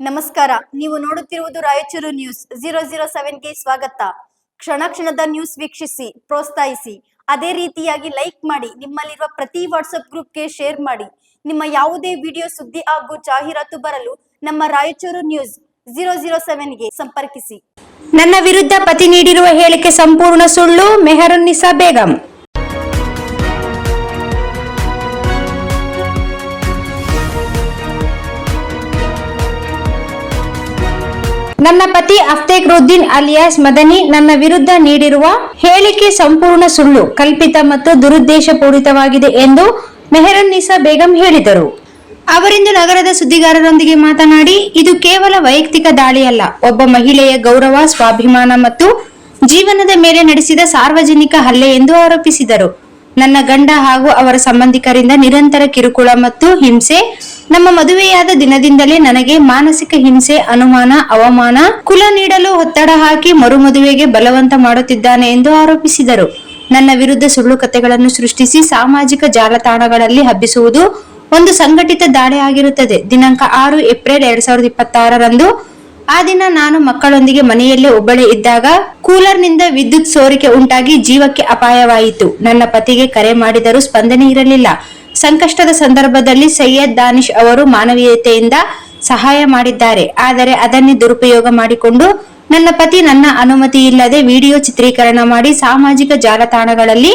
ನಮಸ್ಕಾರ. ನೀವು ನೋಡುತ್ತಿರುವುದು ರಾಯಚೂರು ನ್ಯೂಸ್ 007ಗೆ ಸ್ವಾಗತ. ಕ್ಷಣ ಕ್ಷಣದ ನ್ಯೂಸ್ ವೀಕ್ಷಿಸಿ, ಪ್ರೋತ್ಸಾಹಿಸಿ. ಅದೇ ರೀತಿಯಾಗಿ ಲೈಕ್ ಮಾಡಿ, ನಿಮ್ಮಲ್ಲಿರುವ ಪ್ರತಿ ವಾಟ್ಸ್ಆಪ್ ಗ್ರೂಪ್ಗೆ ಶೇರ್ ಮಾಡಿ. ನಿಮ್ಮ ಯಾವುದೇ ವಿಡಿಯೋ, ಸುದ್ದಿ ಹಾಗೂ ಜಾಹೀರಾತು ಬರಲು ನಮ್ಮ ರಾಯಚೂರು ನ್ಯೂಸ್ 007ಗೆ ಸಂಪರ್ಕಿಸಿ. ನನ್ನ ವಿರುದ್ಧ ಪತಿ ನೀಡಿರುವ ಹೇಳಿಕೆ ಸಂಪೂರ್ಣ ಸುಳ್ಳು. ಮೆಹರುನ್ನಿಸಾ ಬೇಗಂ. ನನ್ನ ಪತಿ ಅಫ್ತೇಖರುದ್ದೀನ್ ಅಲಿಯಾಸ್ ಮದನಿ ನನ್ನ ವಿರುದ್ಧ ನೀಡಿರುವ ಹೇಳಿಕೆ ಸಂಪೂರ್ಣ ಸುಳ್ಳು, ಕಲ್ಪಿತ ಮತ್ತು ದುರುದ್ದೇಶಪೂರಿತವಾಗಿದೆ ಎಂದು ಮೆಹರುನ್ನಿಸಾ ಬೇಗಂ ಹೇಳಿದರು. ಅವರಿಂದು ನಗರದ ಸುದ್ದಿಗಾರರೊಂದಿಗೆ ಮಾತನಾಡಿ, ಇದು ಕೇವಲ ವೈಯಕ್ತಿಕ ದಾಳಿಯಲ್ಲ, ಒಬ್ಬ ಮಹಿಳೆಯ ಗೌರವ, ಸ್ವಾಭಿಮಾನ ಮತ್ತು ಜೀವನದ ಮೇಲೆ ನಡೆಸಿದ ಸಾರ್ವಜನಿಕ ಹಲ್ಲೆ ಎಂದು ಆರೋಪಿಸಿದರು. ನನ್ನ ಗಂಡ ಹಾಗೂ ಅವರ ಸಂಬಂಧಿಕರಿಂದ ನಿರಂತರ ಕಿರುಕುಳ ಮತ್ತು ಹಿಂಸೆ, ನಮ್ಮ ಮದುವೆಯಾದ ದಿನದಿಂದಲೇ ನನಗೆ ಮಾನಸಿಕ ಹಿಂಸೆ, ಅನುಮಾನ, ಅವಮಾನ, ಕುಲ ನೀಡಲು ಒತ್ತಡ ಹಾಕಿ ಮರುಮದುವೆಗೆ ಬಲವಂತ ಮಾಡುತ್ತಿದ್ದಾನೆ ಎಂದು ಆರೋಪಿಸಿದರು. ನನ್ನ ವಿರುದ್ಧ ಸುಳ್ಳು ಕಥೆಗಳನ್ನು ಸೃಷ್ಟಿಸಿ ಸಾಮಾಜಿಕ ಜಾಲತಾಣಗಳಲ್ಲಿ ಹಬ್ಬಿಸುವುದು ಒಂದು ಸಂಘಟಿತ ದಾಳಿ ಆಗಿರುತ್ತದೆ. ದಿನಾಂಕ 6 ಏಪ್ರಿಲ್ 2026ರಂದು ಆ ದಿನ ನಾನು ಮಕ್ಕಳೊಂದಿಗೆ ಮನೆಯಲ್ಲೇ ಒಬ್ಬಳೇ ಇದ್ದಾಗ ಕೂಲರ್ನಿಂದ ವಿದ್ಯುತ್ ಸೋರಿಕೆ ಉಂಟಾಗಿ ಜೀವಕ್ಕೆ ಅಪಾಯವಾಯಿತು. ನನ್ನ ಪತಿಗೆ ಕರೆ ಮಾಡಿದರೂ ಸ್ಪಂದನೆ ಇರಲಿಲ್ಲ. ಸಂಕಷ್ಟದ ಸಂದರ್ಭದಲ್ಲಿ ಸೈಯದ್ ದಾನಿಶ್ ಅವರು ಮಾನವೀಯತೆಯಿಂದ ಸಹಾಯ ಮಾಡಿದ್ದಾರೆ. ಆದರೆ ಅದನ್ನೇ ದುರುಪಯೋಗ ಮಾಡಿಕೊಂಡು ನನ್ನ ಪತಿ ನನ್ನ ಅನುಮತಿ ಇಲ್ಲದೆ ವಿಡಿಯೋ ಚಿತ್ರೀಕರಣ ಮಾಡಿ ಸಾಮಾಜಿಕ ಜಾಲತಾಣಗಳಲ್ಲಿ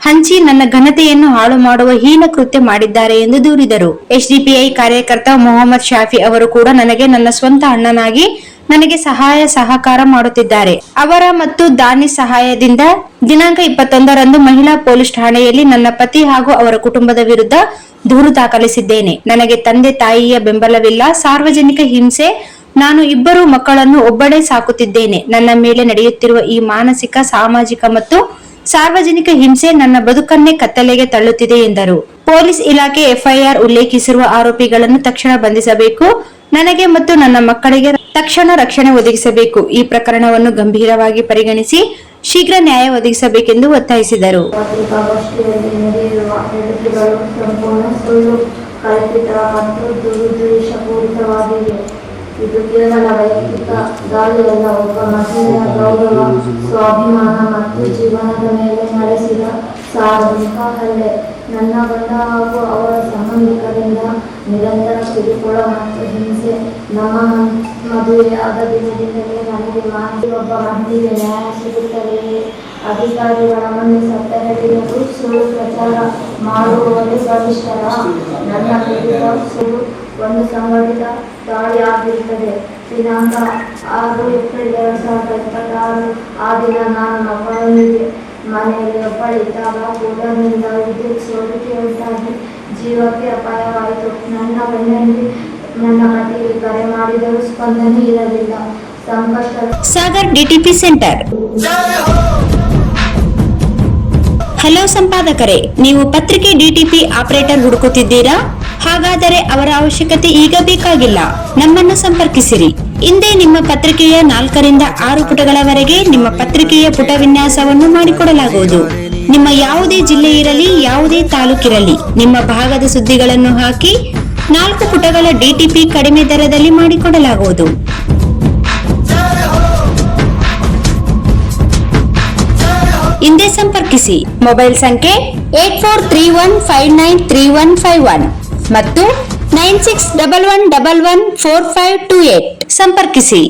ಹಂಚಿ ನನ್ನ ಘನತೆಯನ್ನು ಹಾಳು ಮಾಡುವ ಹೀನ ಕೃತ್ಯ ಮಾಡಿದ್ದಾರೆ ಎಂದು ದೂರಿದರು. ಎಸ್ಡಿಪಿಐ ಕಾರ್ಯಕರ್ತ ಮೊಹಮ್ಮದ್ ಶಾಫಿ ಅವರು ಕೂಡ ನನಗೆ ನನ್ನ ಸ್ವಂತ ಅಣ್ಣನಾಗಿ ನನಗೆ ಸಹಕಾರ ಮಾಡುತ್ತಿದ್ದಾರೆ. ಅವರ ಮತ್ತು ದಾನಿಶ್ ಸಹಾಯದಿಂದ ದಿನಾಂಕ 21ರಂದು ಮಹಿಳಾ ಪೊಲೀಸ್ ಠಾಣೆಯಲ್ಲಿ ನನ್ನ ಪತಿ ಹಾಗೂ ಅವರ ಕುಟುಂಬದ ವಿರುದ್ಧ ದೂರು ದಾಖಲಿಸಿದ್ದೇನೆ. ನನಗೆ ತಂದೆ ತಾಯಿಯ ಬೆಂಬಲವಿಲ್ಲ, ಸಾರ್ವಜನಿಕ ಹಿಂಸೆ, ನಾನು ಇಬ್ಬರು ಮಕ್ಕಳನ್ನು ಒಬ್ಬಳೇ ಸಾಕುತ್ತಿದ್ದೇನೆ. ನನ್ನ ಮೇಲೆ ನಡೆಯುತ್ತಿರುವ ಈ ಮಾನಸಿಕ, ಸಾಮಾಜಿಕ ಮತ್ತು ಸಾರ್ವಜನಿಕ ಹಿಂಸೆ ನನ್ನ ಬದುಕನ್ನೇ ಕತ್ತಲೆಗೆ ತಳ್ಳುತ್ತಿದೆ ಎಂದರು. ಪೊಲೀಸ್ ಇಲಾಖೆ ಎಫ್ಐಆರ್ ಉಲ್ಲೇಖಿಸಿರುವ ಆರೋಪಿಗಳನ್ನು ತಕ್ಷಣ ಬಂಧಿಸಬೇಕು. ನನಗೆ ಮತ್ತು ನನ್ನ ಮಕ್ಕಳಿಗೆ ತಕ್ಷಣ ರಕ್ಷಣೆ ಒದಗಿಸಬೇಕು. ಈ ಪ್ರಕರಣವನ್ನು ಗಂಭೀರವಾಗಿ ಪರಿಗಣಿಸಿ ಶೀಘ್ರ ನ್ಯಾಯ ಒದಗಿಸಬೇಕೆಂದು ಒತ್ತಾಯಿಸಿದರು. ಪತ್ರಿಕಾಗೋಷ್ಠಿಯಲ್ಲಿ ನಡೆಯುವ ಹೇಳಿಕೆಗಳು ಸಂಪೂರ್ಣ ಸುಳ್ಳು, ಕಲ್ಪಿತ ಮತ್ತು ದುರುದ್ದೇಶಪೂರಿತವಾಗಿವೆ. ಇದು ಕೇವಲ ವೈಯಕ್ತಿಕ ದಾಳಿಯಲ್ಲ, ಒಬ್ಬ ಮಹಿಳೆಯ ಗೌರವ, ಸ್ವಾಭಿಮಾನ ಮತ್ತು ಜೀವನದ ಮೇಲೆ ನಡೆಸಿದ ಸಾರ್ವಜನಿಕ ಹಲ್ಲೆ. ನನ್ನ ಗಂಡ ಹಾಗೂ ಅವರ ಸಂಬಂಧಿಕರಿಂದ ನಿರಂತರ ಕಿರುಕುಳ ಮತ್ತು ಹಿಂಸೆ, ನಮ್ಮ ಮದುವೆಯಾದ ದಿನದಿಂದಲೇ ನನಗೆ ಒಬ್ಬ ಮಹಿಳೆಗೆ ನ್ಯಾಯ ಸಿಗುತ್ತದೆಯೇ? ಅಧಿಕಾರಿಗಳ ಮುಂದೆ ಸತ್ಯಹಿಡಿಯಲು ಸುಳ್ಳು ಪ್ರಚಾರ ಮಾಡುವವರೇ ಬಲಿಷ್ಠರ? ನನ್ನ ವಿರುದ್ಧ ಸುಳ್ಳು ಒಂದು ಸಂಘಟಿತ ದಾಳಿ ಆಗಿರುತ್ತದೆ. ದಿನಾಂಕ 6 ಏಪ್ರಿಲ್ 2026 ಆ ದಿನ ನಾನು ಮಕ್ಕಳೊಂದಿಗೆ ಮನೆಯಲ್ಲಿ ಒಬ್ಬಳಿದ್ದಾಗ ಕೂಲರ್ನಿಂದ ವಿದ್ಯುತ್ ಸೋರಿಕೆ ಉಂಟಾಗಿ ಜೀವಕ್ಕೆ ಅಪಾಯವಾಯಿತು. ನನ್ನ ಬೆನ್ನಲ್ಲಿ ನನ್ನ ಪತಿಗೆ ಕರೆ ಮಾಡಿದರೂ ಸ್ಪಂದನೆ ಇರಲಿಲ್ಲ. Sagar DTP centre. ಹಲೋ ಸಂಪಾದಕರೇ, ನೀವು ಪತ್ರಿಕೆ ಡಿಟಿಪಿ ಆಪರೇಟರ್ ಹುಡುಕುತ್ತಿದ್ದೀರಾ? ಹಾಗಾದರೆ ಅವರ ಅವಶ್ಯಕತೆ ಈಗ ಬೇಕಾಗಿಲ್ಲ. ನಮ್ಮನ್ನು ಸಂಪರ್ಕಿಸಿರಿ. ಇಂದೇ ನಿಮ್ಮ ಪತ್ರಿಕೆಯ 4ರಿಂದ 6 ಪುಟಗಳವರೆಗೆ ನಿಮ್ಮ ಪತ್ರಿಕೆಯ ಪುಟ ವಿನ್ಯಾಸವನ್ನು ಮಾಡಿಕೊಡಲಾಗುವುದು. ನಿಮ್ಮ ಯಾವುದೇ ಜಿಲ್ಲೆ ಇರಲಿ, ಯಾವುದೇ ತಾಲೂಕಿರಲಿ, ನಿಮ್ಮ ಭಾಗದ ಸುದ್ದಿಗಳನ್ನು ಹಾಕಿ 4 ಪುಟಗಳ ಡಿಟಿಪಿ ಕಡಿಮೆ ದರದಲ್ಲಿ ಮಾಡಿಕೊಡಲಾಗುವುದು. ಇಂದೇ ಸಂಪರ್ಕಿಸಿ. ಮೊಬೈಲ್ ಸಂಖ್ಯೆ 8431593151 ಮತ್ತು 9611114528 ಸಂಪರ್ಕಿಸಿ.